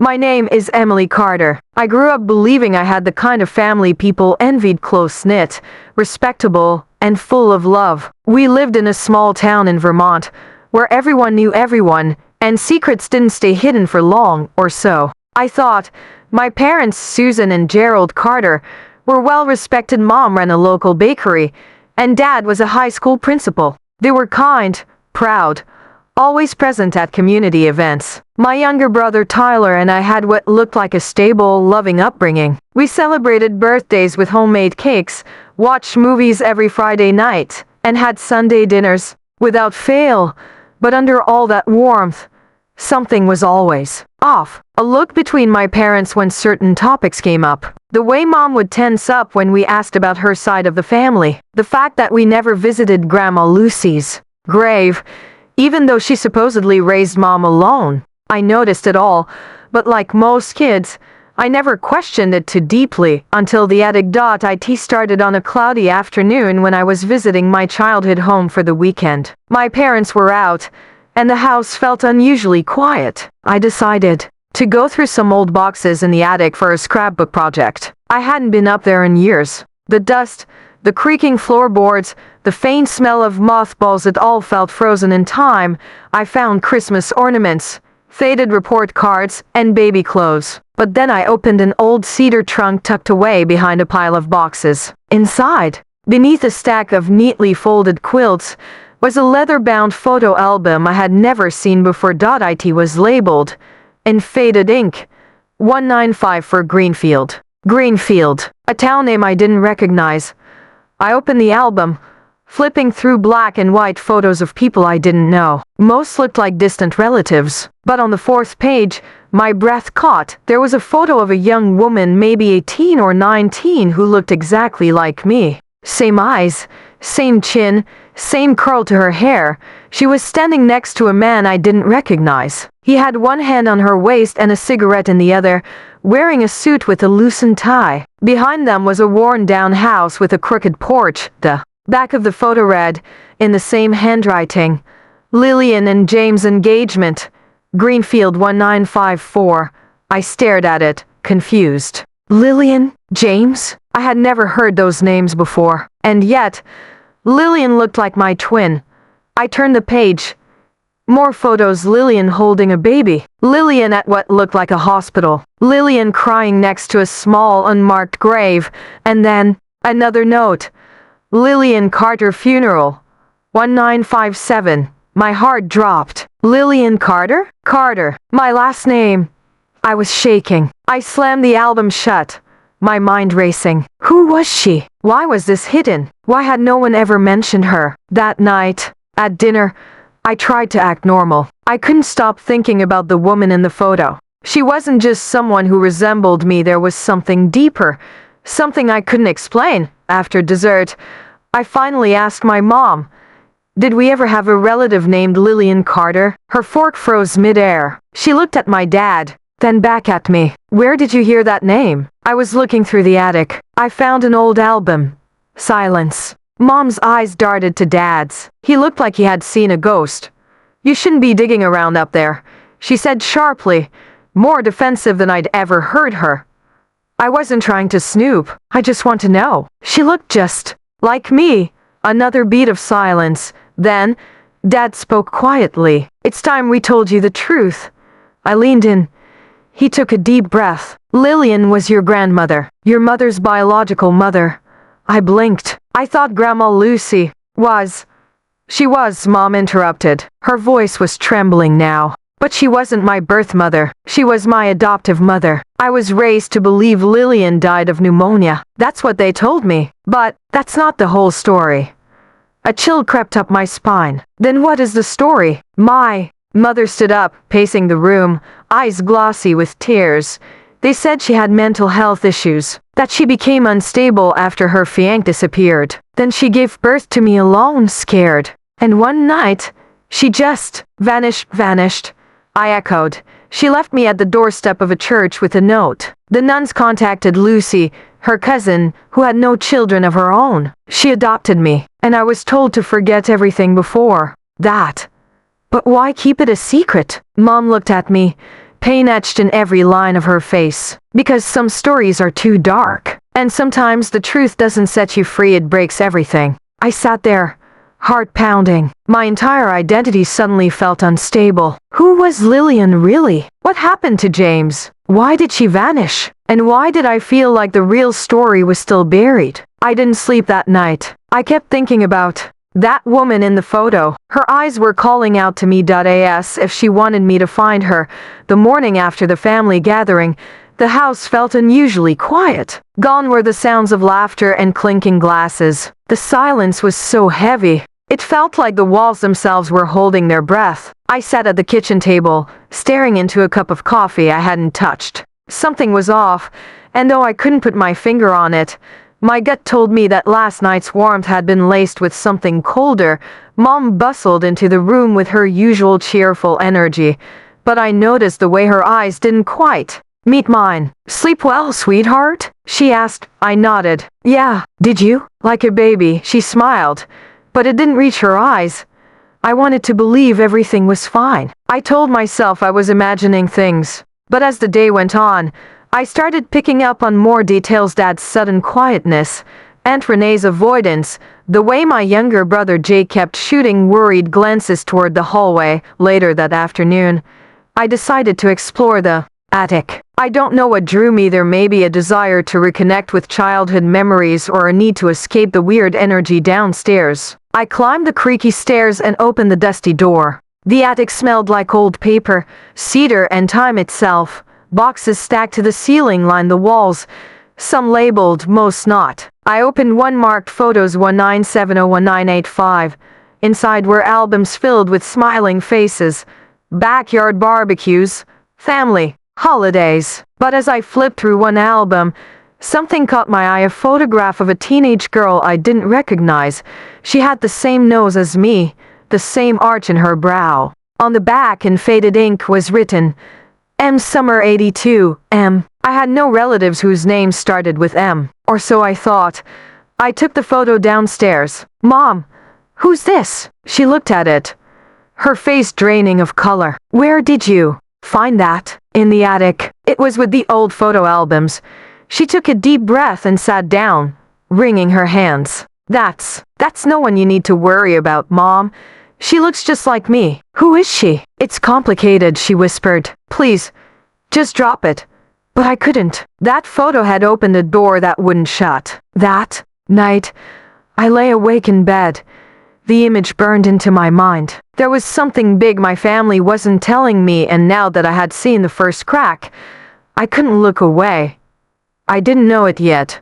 My name is Emily Carter. I grew up believing I had the kind of family people envied, close-knit, respectable, and full of love. We lived in a small town in Vermont, where everyone knew everyone, and secrets didn't stay hidden for long, or so. I thought. My parents, Susan and Gerald Carter, were well-respected. Mom ran a local bakery, and Dad was a high school principal. They were kind, proud, always present at community events. My younger brother Tyler and I had what looked like a stable, loving upbringing. We celebrated birthdays with homemade cakes, watched movies every Friday night, and had Sunday dinners without fail. But under all that warmth, something was always off. A look between my parents when certain topics came up. The way Mom would tense up when we asked about her side of the family. The fact that we never visited Grandma Lucy's grave, even though she supposedly raised Mom alone. I noticed it all, but like most kids, I never questioned it too deeply until the attic.it started on a cloudy afternoon when I was visiting my childhood home for the weekend. My parents were out, and the house felt unusually quiet. I decided to go through some old boxes in the attic for a scrapbook project. I hadn't been up there in years. The dust, the creaking floorboards, the faint smell of mothballs, it all felt frozen in time. I found Christmas ornaments, faded report cards, and baby clothes. But then I opened an old cedar trunk tucked away behind a pile of boxes. Inside, beneath a stack of neatly folded quilts, was a leather-bound photo album I had never seen before. It was labeled, in faded ink, 195 for Greenfield. Greenfield, a town name I didn't recognize. I opened the album, flipping through black and white photos of people I didn't know. Most looked like distant relatives. But on the fourth page, my breath caught. There was a photo of a young woman, maybe 18 or 19, who looked exactly like me. Same eyes, same chin, same curl to her hair. She was standing next to a man I didn't recognize. He had one hand on her waist and a cigarette in the other, wearing a suit with a loosened tie. Behind them was a worn-down house with a crooked porch. The back of the photo read, in the same handwriting, Lillian and James' engagement, Greenfield 1954. I stared at it, confused. Lillian? James? I had never heard those names before. And yet, Lillian looked like my twin. I turned the page. More photos. Lillian holding a baby. Lillian at what looked like a hospital. Lillian crying next to a small unmarked grave. And then, another note. Lillian Carter funeral. 1957. My heart dropped. Lillian Carter? Carter. My last name. I was shaking. I slammed the album shut, my mind racing. Who was she? Why was this hidden? Why had no one ever mentioned her? That night, at dinner, I tried to act normal. I couldn't stop thinking about the woman in the photo. She wasn't just someone who resembled me. There was something deeper, something I couldn't explain. After dessert, I finally asked my mom, did we ever have a relative named Lillian Carter? Her fork froze midair. She looked at my dad, then back at me. Where did you hear that name? I was looking through the attic. I found an old album. Silence. Mom's eyes darted to Dad's. He looked like he had seen a ghost. You shouldn't be digging around up there, she said sharply, more defensive than I'd ever heard her. I wasn't trying to snoop. I just want to know. She looked just like me. Another beat of silence. Then, Dad spoke quietly. It's time we told you the truth. I leaned in. He took a deep breath. Lillian was your grandmother. Your mother's biological mother. I blinked. I thought Grandma Lucy was. She was, Mom interrupted. Her voice was trembling now. But she wasn't my birth mother. She was my adoptive mother. I was raised to believe Lillian died of pneumonia. That's what they told me. But that's not the whole story. A chill crept up my spine. Then what is the story? My mother stood up, pacing the room, eyes glossy with tears. They said she had mental health issues, that she became unstable after her fiancé disappeared. Then she gave birth to me alone, scared. And one night, she just vanished. I echoed. She left me at the doorstep of a church with a note. The nuns contacted Lucy, her cousin, who had no children of her own. She adopted me, and I was told to forget everything before that. But why keep it a secret? Mom looked at me, pain etched in every line of her face. Because some stories are too dark. And sometimes the truth doesn't set you free, it breaks everything. I sat there, heart pounding. My entire identity suddenly felt unstable. Who was Lillian really? What happened to James? Why did she vanish? And why did I feel like the real story was still buried? I didn't sleep that night. I kept thinking about that woman in the photo. Her eyes were calling out to me as if she wanted me to find her. The morning after the family gathering, the house felt unusually quiet. Gone were the sounds of laughter and clinking glasses. The silence was so heavy. It felt like the walls themselves were holding their breath. I sat at the kitchen table, staring into a cup of coffee I hadn't touched. Something was off, and though I couldn't put my finger on it, my gut told me that last night's warmth had been laced with something colder. Mom bustled into the room with her usual cheerful energy, but I noticed the way her eyes didn't quite meet mine. "Sleep well, sweetheart?" she asked. I nodded. "Yeah, did you?" Like a baby, she smiled, but it didn't reach her eyes. I wanted to believe everything was fine. I told myself I was imagining things, but as the day went on, I started picking up on more details: Dad's sudden quietness, Aunt Renee's avoidance, the way my younger brother Jay kept shooting worried glances toward the hallway. Later that afternoon, I decided to explore the attic. I don't know what drew me there, maybe a desire to reconnect with childhood memories or a need to escape the weird energy downstairs. I climbed the creaky stairs and opened the dusty door. The attic smelled like old paper, cedar, and time itself. Boxes stacked to the ceiling lined the walls, some labeled, most not. I opened one marked Photos 19701985. Inside were albums filled with smiling faces, backyard barbecues, family, holidays. But as I flipped through one album, something caught my eye: a photograph of a teenage girl I didn't recognize. She had the same nose as me, the same arch in her brow. On the back in faded ink was written, M. Summer 82, M. I had no relatives whose names started with M, or so I thought. I took the photo downstairs. "Mom, who's this?" She looked at it, her face draining of color. "Where did you find that?" "In the attic." It was with the old photo albums. She took a deep breath and sat down, wringing her hands. That's no one you need to worry about, Mom. She looks just like me." "Who is she?" "It's complicated," she whispered. "Please, just drop it." But I couldn't. That photo had opened a door that wouldn't shut. That night, I lay awake in bed. The image burned into my mind. There was something big my family wasn't telling me, and now that I had seen the first crack, I couldn't look away. I didn't know it yet,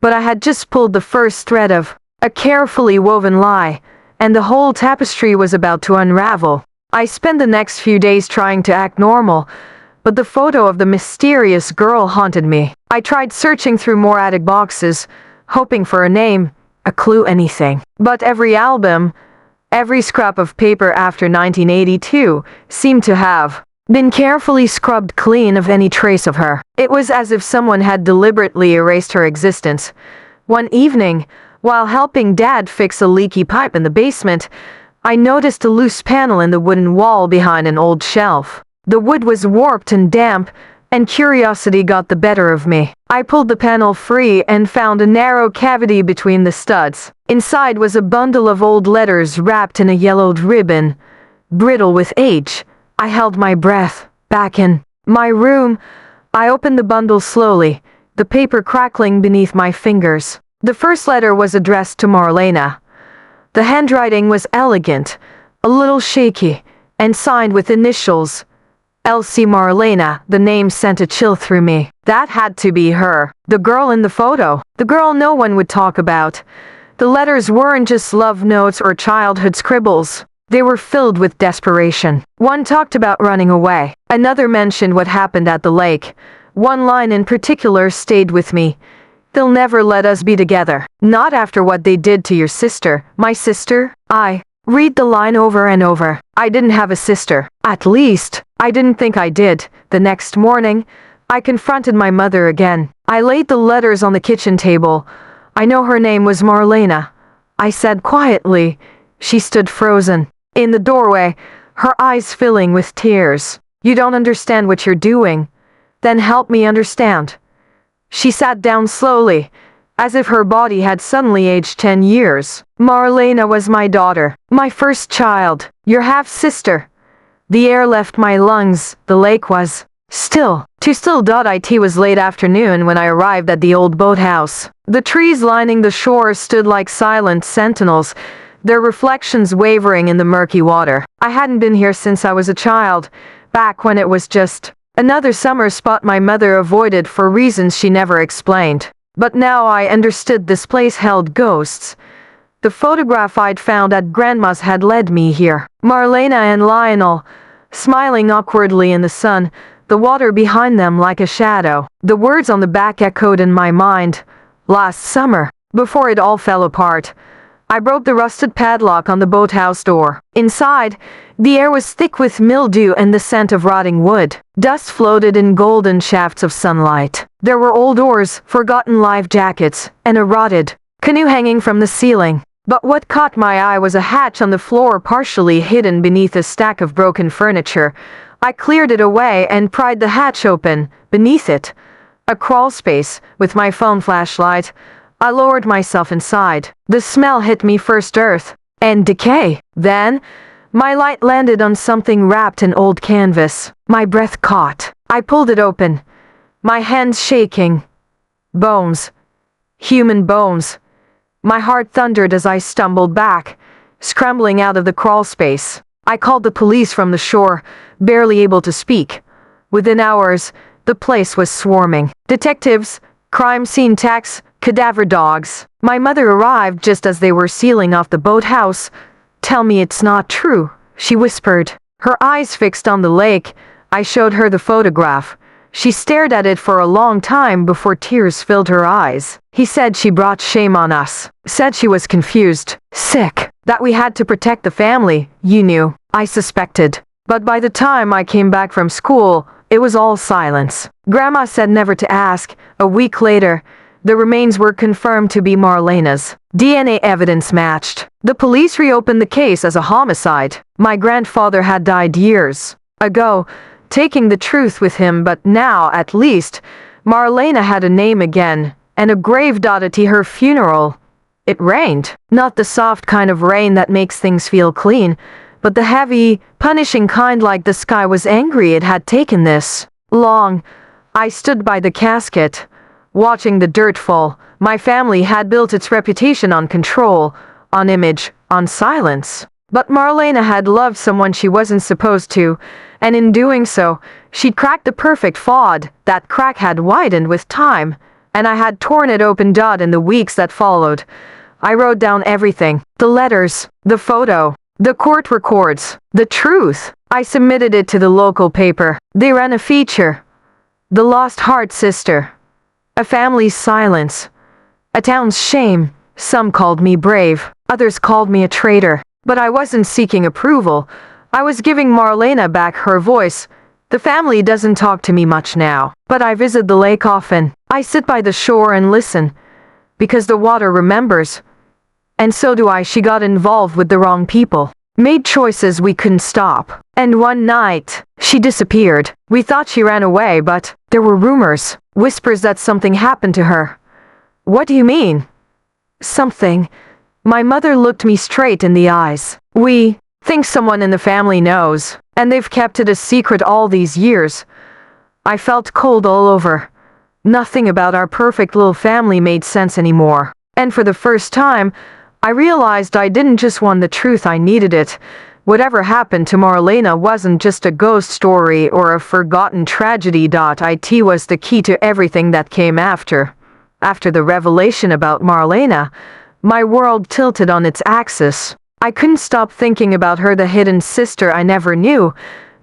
but I had just pulled the first thread of a carefully woven lie, and the whole tapestry was about to unravel. I spent the next few days trying to act normal, but the photo of the mysterious girl haunted me. I tried searching through more attic boxes, hoping for a name, a clue, anything. But every album, every scrap of paper after 1982 seemed to have been carefully scrubbed clean of any trace of her. It was as if someone had deliberately erased her existence. One evening, while helping Dad fix a leaky pipe in the basement, I noticed a loose panel in the wooden wall behind an old shelf. The wood was warped and damp, and curiosity got the better of me. I pulled the panel free and found a narrow cavity between the studs. Inside was a bundle of old letters wrapped in a yellowed ribbon, brittle with age. I held my breath. Back in my room, I opened the bundle slowly, the paper crackling beneath my fingers. The first letter was addressed to Marlena. The handwriting was elegant, a little shaky, and signed with initials. Elsie Marlena. The name sent a chill through me. That had to be her. The girl in the photo. The girl no one would talk about. The letters weren't just love notes or childhood scribbles. They were filled with desperation. One talked about running away. Another mentioned what happened at the lake. One line in particular stayed with me. "They'll never let us be together. Not after what they did to your sister." My sister? I read the line over and over. I didn't have a sister. At least, I didn't think I did. The next morning, I confronted my mother again. I laid the letters on the kitchen table. "I know her name was Marlena," I said quietly. She stood frozen in the doorway, her eyes filling with tears. You don't understand what you're doing. Then help me understand. She sat down slowly, as if her body had suddenly aged 10 years. Marlena was my daughter, my first child, your half-sister. The air left my lungs, the lake was still. It was late afternoon when I arrived at the old boathouse. The trees lining the shore stood like silent sentinels, their reflections wavering in the murky water. I hadn't been here since I was a child, back when it was just another summer spot my mother avoided for reasons she never explained. But now I understood this place held ghosts. The photograph I'd found at Grandma's had led me here. Marlena and Lionel, smiling awkwardly in the sun, the water behind them like a shadow. The words on the back echoed in my mind. Last summer, before it all fell apart, I broke the rusted padlock on the boathouse door. Inside, the air was thick with mildew and the scent of rotting wood. Dust floated in golden shafts of sunlight. There were old oars, forgotten life jackets, and a rotted canoe hanging from the ceiling. But what caught my eye was a hatch on the floor partially hidden beneath a stack of broken furniture. I cleared it away and pried the hatch open. Beneath it, a crawl space with my phone flashlight. I lowered myself inside. The smell hit me first, earth and decay. Then, my light landed on something wrapped in old canvas. My breath caught. I pulled it open, my hands shaking. Bones. Human bones. My heart thundered as I stumbled back, scrambling out of the crawl space. I called the police from the shore, barely able to speak. Within hours, the place was swarming. Detectives, crime scene techs, cadaver dogs. My mother arrived just as they were sealing off the boathouse. Tell me it's not true, she whispered. Her eyes fixed on the lake. I showed her the photograph. She stared at it for a long time before tears filled her eyes. He said she brought shame on us. Said she was confused, sick, that we had to protect the family. You knew, I suspected. But by the time I came back from school, it was all silence. Grandma said never to ask. A week later, the remains were confirmed to be Marlena's. DNA evidence matched. The police reopened the case as a homicide. My grandfather had died years ago, taking the truth with him, but now, at least, Marlena had a name again, and a grave at her funeral. It rained. Not the soft kind of rain that makes things feel clean, but the heavy, punishing kind, like the sky was angry it had taken this long. I stood by the casket, watching the dirt fall. My family had built its reputation on control, on image, on silence. But Marlena had loved someone she wasn't supposed to, and in doing so, she'd cracked the perfect facade. That crack had widened with time, and I had torn it open. In the weeks that followed, I wrote down everything. The letters, the photo, the court records, the truth. I submitted it to the local paper. They ran a feature. The Lost Heart Sister. A family's silence. A town's shame. Some called me brave. Others called me a traitor. But I wasn't seeking approval. I was giving Marlena back her voice. The family doesn't talk to me much now, but I visit the lake often. I sit by the shore and listen, because the water remembers. And so do I. She got involved with the wrong people, made choices we couldn't stop. And one night, she disappeared. We thought she ran away, but there were rumors, whispers that something happened to her. What do you mean? Something. My mother looked me straight in the eyes. We think someone in the family knows, and they've kept it a secret all these years. I felt cold all over. Nothing about our perfect little family made sense anymore. And for the first time, I realized I didn't just want the truth, I needed it. Whatever happened to Marlena wasn't just a ghost story or a forgotten tragedy. It was the key to everything that came after. After the revelation about Marlena, my world tilted on its axis. I couldn't stop thinking about her, the hidden sister I never knew,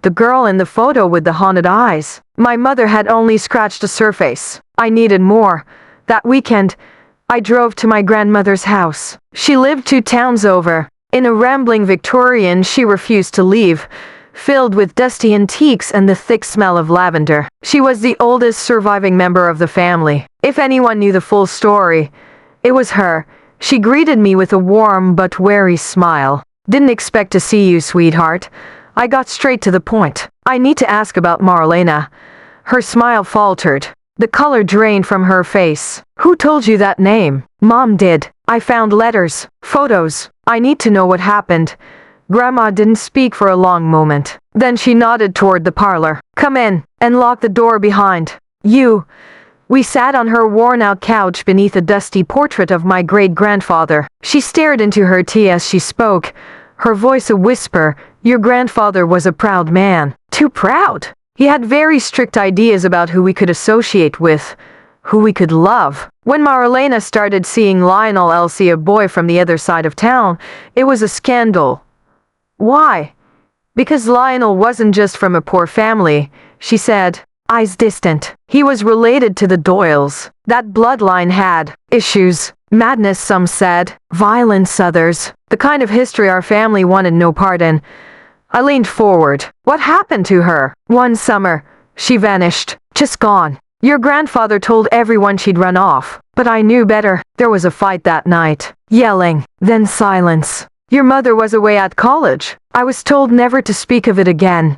the girl in the photo with the haunted eyes. My mother had only scratched the surface. I needed more. That weekend, I drove to my grandmother's house. She lived 2 towns over. In a rambling Victorian she refused to leave, filled with dusty antiques and the thick smell of lavender. She was the oldest surviving member of the family. If anyone knew the full story, it was her. She greeted me with a warm but wary smile. Didn't expect to see you, sweetheart. I got straight to the point. I need to ask about Marlena. Her smile faltered. The color drained from her face. Who told you that name? Mom did. I found letters, photos. I need to know what happened. Grandma didn't speak for a long moment. Then she nodded toward the parlor. Come in, and lock the door behind you. We sat on her worn-out couch beneath a dusty portrait of my great-grandfather. She stared into her tea as she spoke, her voice a whisper. Your grandfather was a proud man. Too proud. He had very strict ideas about who we could associate with, who we could love. When Marlena started seeing Lionel Elsie, a boy from the other side of town, it was a scandal. Why? Because Lionel wasn't just from a poor family, she said, eyes distant. He was related to the Doyles. That bloodline had issues, madness some said, violence others, the kind of history our family wanted no part in. I leaned forward. What happened to her? One summer, she vanished, just gone. Your grandfather told everyone she'd run off, but I knew better. There was a fight that night. Yelling, then silence. Your mother was away at college. I was told never to speak of it again.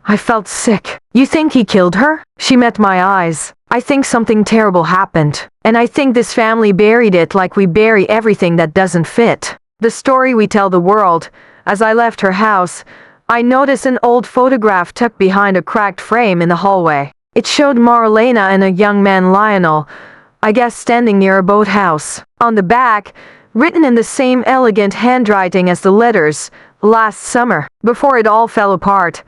I felt sick. You think he killed her? She met my eyes. I think something terrible happened, and I think this family buried it like we bury everything that doesn't fit. The story we tell the world. As I left her house, I noticed an old photograph tucked behind a cracked frame in the hallway. It showed Marlena and a young man, Lionel, I guess standing near a boathouse. On the back, written in the same elegant handwriting as the letters, last summer, before it all fell apart.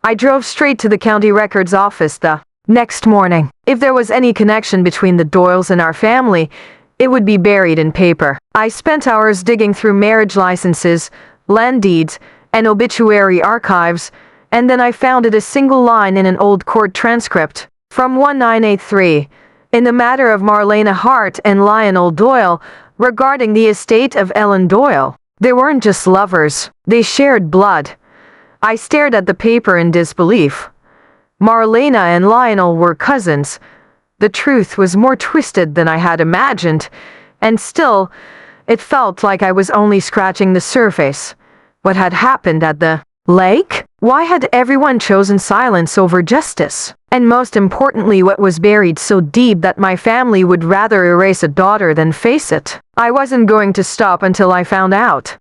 I drove straight to the county records office the next morning. If there was any connection between the Doyles and our family, it would be buried in paper. I spent hours digging through marriage licenses, land deeds, and obituary archives, and then I found a single line in an old court transcript from 1983 in the matter of Marlena Hart and Lionel Doyle regarding the estate of Ellen Doyle. They weren't just lovers, they shared blood. I stared at the paper in disbelief. Marlena and Lionel were cousins. The truth was more twisted than I had imagined, and still, it felt like I was only scratching the surface. What had happened at the lake? Why had everyone chosen silence over justice? And most importantly, what was buried so deep that my family would rather erase a daughter than face it? I wasn't going to stop until I found out.